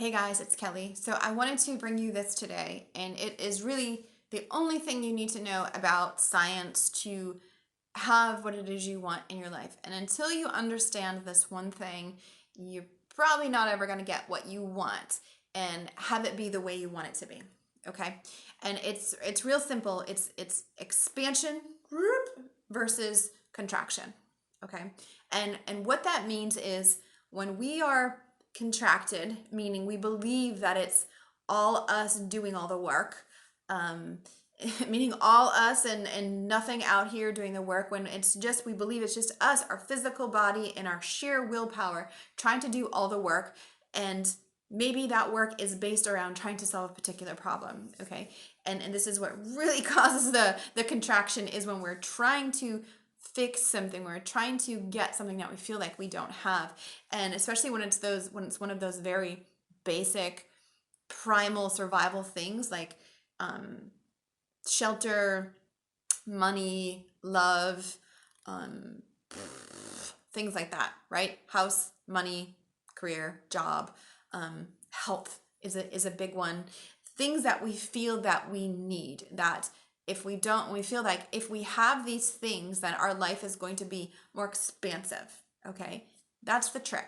Hey guys, it's Kelly. So I wanted to bring you this today, and it is really the only thing you need to know about science to have what it is you want in your life. And until you understand this one thing, you're probably not ever going to get what you want and have it be the way you want it to be. Okay? And it's real simple. It's expansion versus contraction. Okay? And what that means is when we are contracted, meaning we believe that it's all us doing all the work, um, meaning all us and nothing out here doing the work, when it's just, we believe it's just us, our physical body and our sheer willpower trying to do all the work. And maybe that work is based around trying to solve a particular problem. Okay. And this is what really causes the contraction, is when we're trying to fix something, we're trying to get something that we feel like we don't have. And especially when it's one of those very basic primal survival things like shelter, money, love, um, things like that, right? House, money, career, job, health is a big one. Things that we feel that we need, that if we don't, we feel like if we have these things, then our life is going to be more expansive. Okay, that's the trick.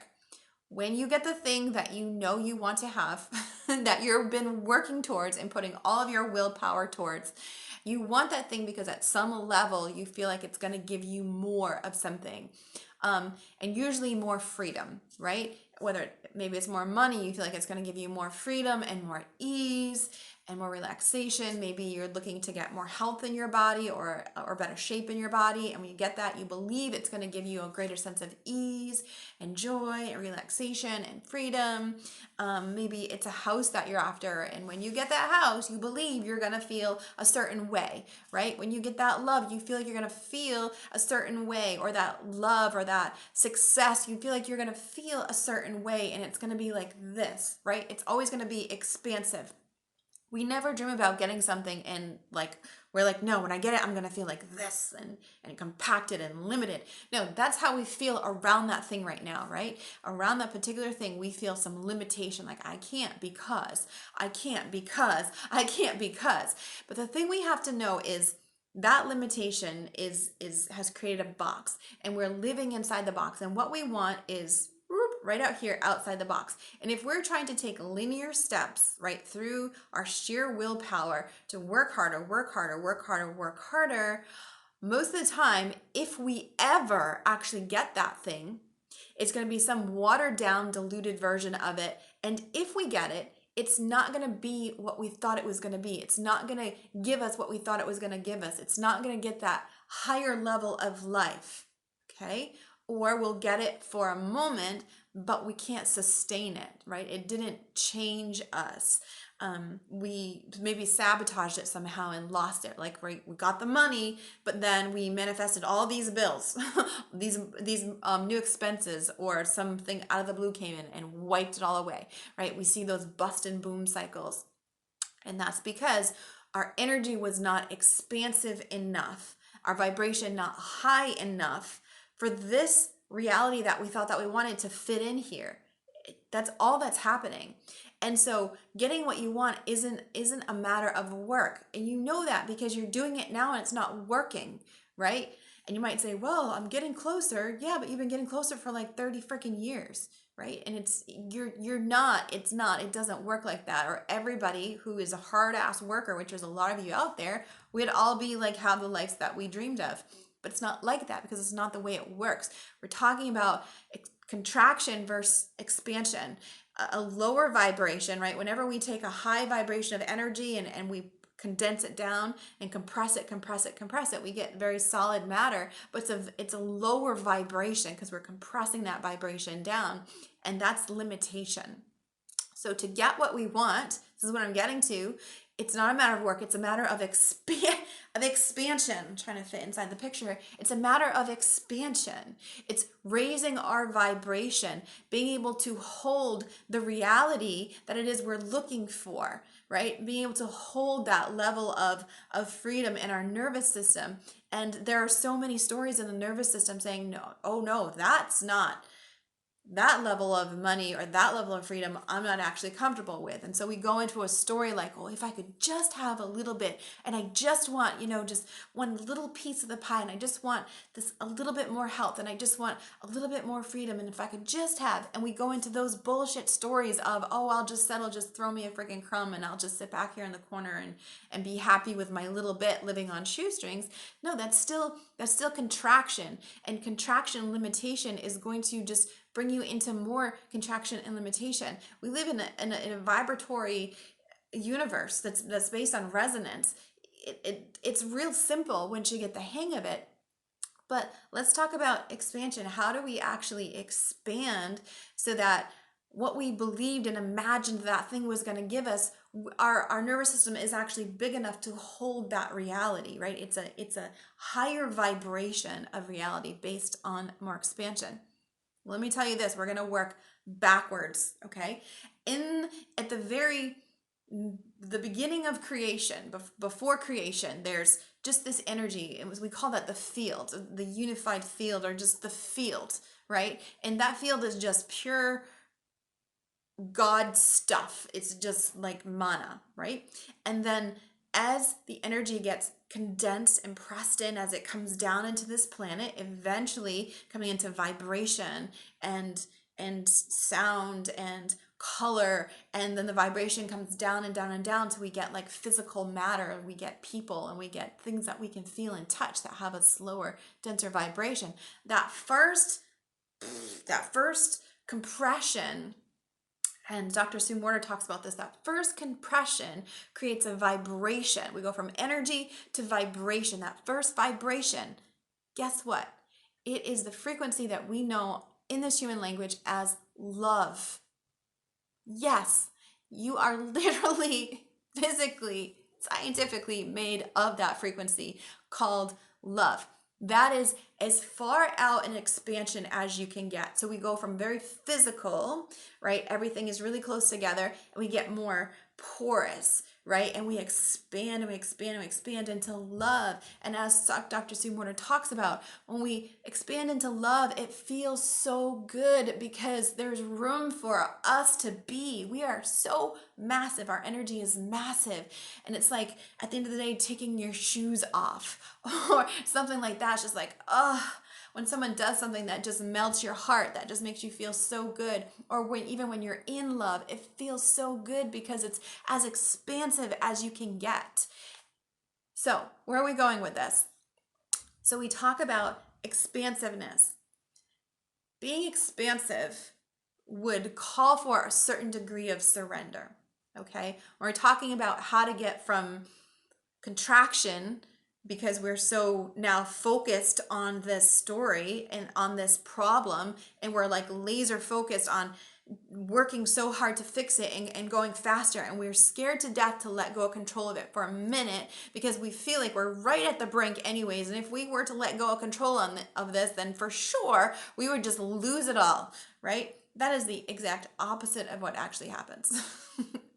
When you get the thing that you know you want to have, that you've been working towards and putting all of your willpower towards, you want that thing because at some level you feel like it's going to give you more of something, and usually more freedom, right? Whether maybe it's more money, you feel like it's going to give you more freedom and more ease and more relaxation. Maybe you're looking to get more health in your body or better shape in your body, and when you get that, you believe it's going to give you a greater sense of ease and joy and relaxation and freedom. Maybe it's a house that you're after, and when you get that house, you believe you're going to feel a certain way, right? When you get that love, you feel like you're going to feel a certain way, or that love or that success, you feel like you're going to feel a certain way, and it's going to be like this, right? It's always going to be expansive. We never dream about getting something and like we're like, no, when I get it, I'm going to feel like this and compacted and limited. No, that's how we feel around that thing right now, right? Around that particular thing, we feel some limitation, like I can't because, I can't because, I can't because. But the thing we have to know is that limitation is has created a box, and we're living inside the box, and what we want is right out here outside the box. And if we're trying to take linear steps right through our sheer willpower to work harder, work harder, work harder, work harder, most of the time, if we ever actually get that thing, it's going to be some watered down, diluted version of it. And if we get it, it's not going to be what we thought it was going to be. It's not going to give us what we thought it was going to give us. It's not going to get that higher level of life. Okay? Or we'll get it for a moment, but we can't sustain it, right? It didn't change us. We maybe sabotaged it somehow and lost it. Like we got the money, but then we manifested all these bills, these new expenses, or something out of the blue came in and wiped it all away, right? We see those bust and boom cycles. And that's because our energy was not expansive enough, our vibration not high enough for this reality that we thought that we wanted to fit in here. That's all that's happening. And so getting what you want isn't a matter of work. And you know that because you're doing it now and it's not working, right? And you might say, well, I'm getting closer. Yeah, but you've been getting closer for like 30 freaking years, right? And it doesn't work like that. Or everybody who is a hard ass worker, which is a lot of you out there, we'd all be like, have the lives that we dreamed of. But it's not like that because it's not the way it works. We're talking about contraction versus expansion. A lower vibration, right? Whenever we take a high vibration of energy and we condense it down and compress it, we get very solid matter, but it's a lower vibration because we're compressing that vibration down, and that's limitation. So to get what we want, this is what I'm getting to, it's not a matter of work, it's a matter of expansion. I'm trying to fit inside the picture. It's a matter of expansion. It's raising our vibration, being able to hold the reality that it is we're looking for, right? Being able to hold that level of freedom in our nervous system. And there are so many stories in the nervous system saying, no, oh no, that's not that level of money or that level of freedom I'm not actually comfortable with. And so we go into a story like, oh, if I could just have a little bit, and I just want, just one little piece of the pie, and I just want this a little bit more health, and I just want a little bit more freedom, and if I could just have, and we go into those bullshit stories of, oh, I'll just settle, just throw me a freaking crumb and I'll just sit back here in the corner and be happy with my little bit living on shoestrings. No, that's still contraction, and contraction limitation is going to just bring you into more contraction and limitation. We live in a vibratory universe that's based on resonance. It's real simple once you get the hang of it. But let's talk about expansion. How do we actually expand so that what we believed and imagined that thing was going to give us, our nervous system is actually big enough to hold that reality, right? It's a higher vibration of reality based on more expansion. Let me tell you this, we're going to work backwards, okay? At the beginning of creation, before creation, there's just this energy. We call that the field, the unified field, or just the field, right? And that field is just pure God stuff. It's just like mana, right? And then as the energy gets condensed and pressed in, as it comes down into this planet, eventually coming into vibration and sound and color, and then the vibration comes down and down and down till we get like physical matter, and we get people, and we get things that we can feel and touch that have a slower, denser vibration. That first compression, and Dr. Sue Morter talks about this, that first compression creates a vibration. We go from energy to vibration. That first vibration, guess what? It is the frequency that we know in this human language as love. Yes, you are literally, physically, scientifically made of that frequency called love. That is as far out in expansion as you can get. So we go from very physical, right? Everything is really close together, and we get more porous, right? And we expand and we expand and we expand into love. And as Dr. Sue Morter talks about, when we expand into love, it feels so good because there's room for us to be. We are so massive. Our energy is massive. And it's like, at the end of the day, taking your shoes off or something like that. It's just like, when someone does something that just melts your heart, that just makes you feel so good, or even when you're in love, it feels so good because it's as expansive as you can get. So where are we going with this? So we talk about expansiveness. Being expansive would call for a certain degree of surrender, okay? We're talking about how to get from contraction, because we're so now focused on this story and on this problem, and we're like laser focused on working so hard to fix it and going faster, and we're scared to death to let go of control of it for a minute because we feel like we're right at the brink anyways, and if we were to let go of control of this, then for sure we would just lose it all, right? That is the exact opposite of what actually happens.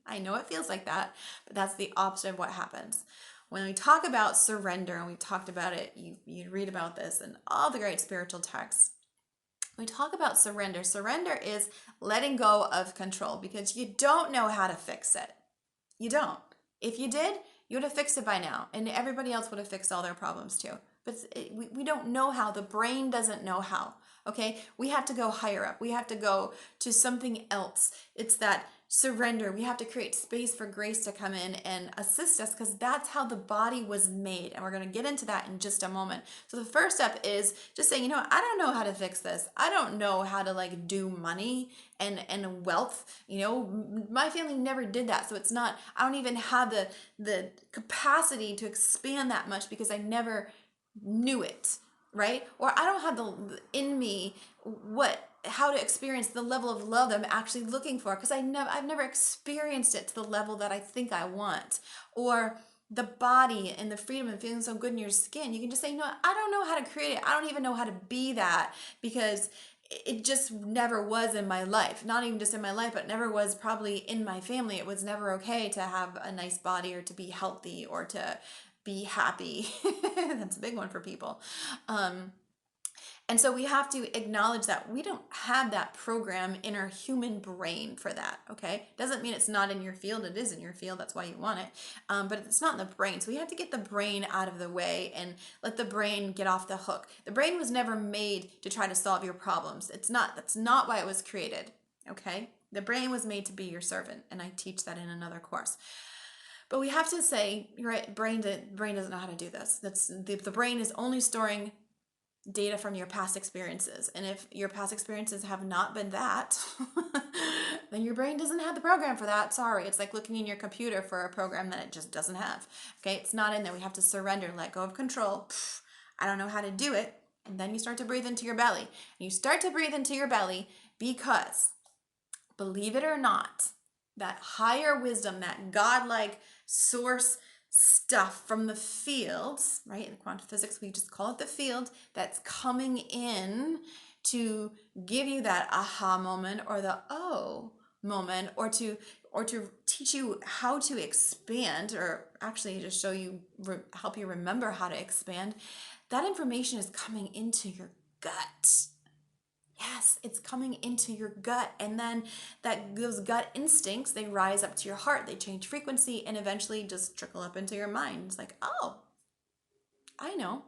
I know it feels like that, but that's the opposite of what happens. When we talk about surrender, and we talked about it, you read about this in all the great spiritual texts. When we talk about surrender, surrender is letting go of control because you don't know how to fix it. You don't. If you did, you would have fixed it by now, and everybody else would have fixed all their problems too. But we don't know how. The brain doesn't know how. Okay? We have to go higher up. We have to go to something else. It's that surrender. We have to create space for grace to come in and assist us, because that's how the body was made. And we're going to get into that in just a moment. So the first step is just saying, I don't know how to fix this. I don't know how to like do money and wealth. My family never did that. So it's not, I don't even have the capacity to expand that much because I never knew it, right? Or I don't have the in me how to experience the level of love that I'm actually looking for, because I've never experienced it to the level that I think I want. Or the body and the freedom and feeling so good in your skin. You can just say, I don't know how to create it. I don't even know how to be that, because it just never was in my life. Not even just in my life, but never was probably in my family. It was never okay to have a nice body or to be healthy or to be happy. That's a big one for people. And so we have to acknowledge that we don't have that program in our human brain for that, okay? Doesn't mean it's not in your field. It is in your field. That's why you want it. But it's not in the brain. So we have to get the brain out of the way and let the brain get off the hook. The brain was never made to try to solve your problems. It's not. That's not why it was created, okay? The brain was made to be your servant, and I teach that in another course. But we have to say, you're right, brain doesn't know how to do this. The brain is only storing data from your past experiences. And if your past experiences have not been that, then your brain doesn't have the program for that. Sorry. It's like looking in your computer for a program that it just doesn't have. Okay. It's not in there. We have to surrender, let go of control. I don't know how to do it. And then you start to breathe into your belly. And you start to breathe into your belly because, believe it or not, that higher wisdom, that godlike source stuff from the fields, right? In quantum physics, we just call it the field, that's coming in to give you that aha moment or the oh moment, or to teach you how to expand, or actually just show you, help you remember how to expand. That information is coming into your gut. Yes, it's coming into your gut, and then those gut instincts, they rise up to your heart, they change frequency, and eventually just trickle up into your mind. It's like, oh, I know,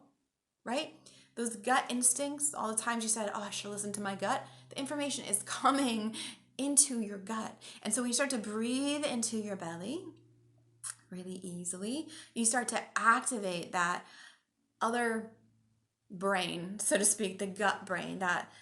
right? Those gut instincts, all the times you said, oh, I should listen to my gut, the information is coming into your gut. And so when you start to breathe into your belly really easily, you start to activate that other brain, so to speak, the gut brain, that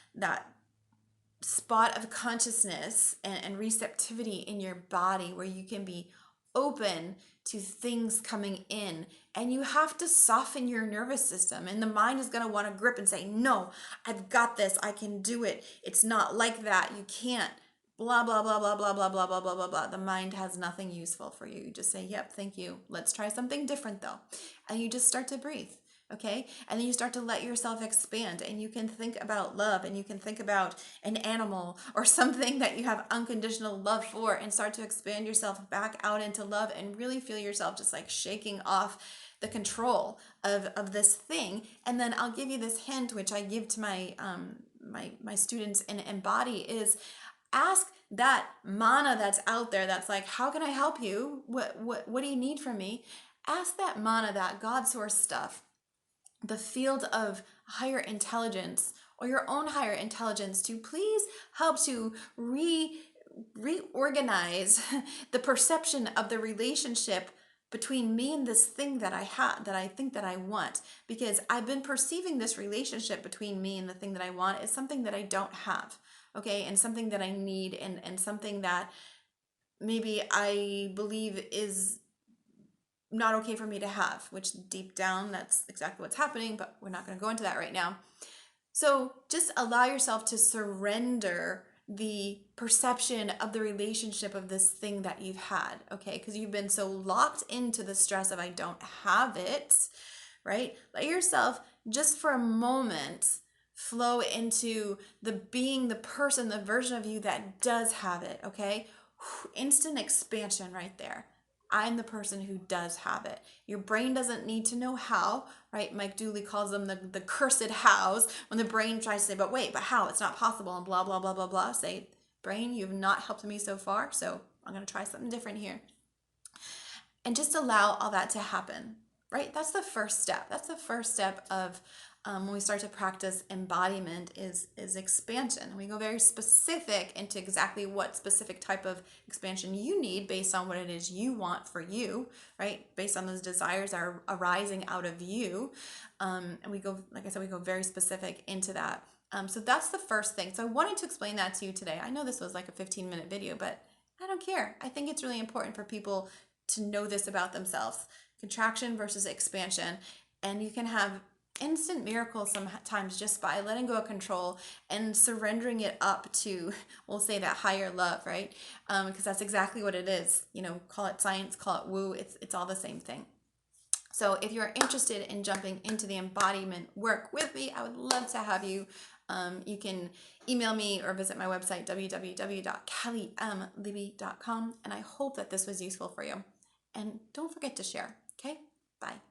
spot of consciousness and receptivity in your body where you can be open to things coming in. And you have to soften your nervous system, and the mind is going to want to grip and say, no, I've got this, I can do it, it's not like that, you can't, blah blah blah blah blah blah blah blah blah blah blah. The mind has nothing useful for you. You just say, yep, thank you, let's try something different though. And you just start to breathe. Okay. And then you start to let yourself expand, and you can think about love, and you can think about an animal or something that you have unconditional love for, and start to expand yourself back out into love, and really feel yourself just like shaking off the control of this thing. And then I'll give you this hint, which I give to my my students in Embody, is ask that mana that's out there that's like, how can I help you? What do you need from me? Ask that mana, that God source stuff, the field of higher intelligence or your own higher intelligence, to please help to reorganize the perception of the relationship between me and this thing that I have, that I think that I want. Because I've been perceiving this relationship between me and the thing that I want as something that I don't have, okay? And something that I need, and something that maybe I believe is not okay for me to have, which deep down, that's exactly what's happening, but we're not going to go into that right now. So just allow yourself to surrender the perception of the relationship of this thing that you've had, okay? Because you've been so locked into the stress of I don't have it, right? Let yourself just for a moment flow into the being, the person, the version of you that does have it, okay? Instant expansion right there. I'm the person who does have it. Your brain doesn't need to know how, right? Mike Dooley calls them the cursed hows. When the brain tries to say, but wait, but how? It's not possible, and blah, blah, blah, blah, blah. Say, brain, you've not helped me so far, so I'm going to try something different here. And just allow all that to happen, right? That's the first step. That's the first step of when we start to practice embodiment is expansion. We go very specific into exactly what specific type of expansion you need based on what it is you want for you, right? Based on those desires that are arising out of you. And we go, like I said, we go very specific into that. So that's the first thing. So I wanted to explain that to you today. I know this was like a 15-minute video, but I don't care. I think it's really important for people to know this about themselves. Contraction versus expansion. And you can have instant miracles sometimes just by letting go of control and surrendering it up to, we'll say, that higher love, right? Because that's exactly what it is. You know, call it science, call it woo, it's all the same thing. So if you're interested in jumping into the embodiment work with me, I would love to have you. You can email me or visit my website, www.calliemlibby.com. And I hope that this was useful for you. And don't forget to share, okay? Bye.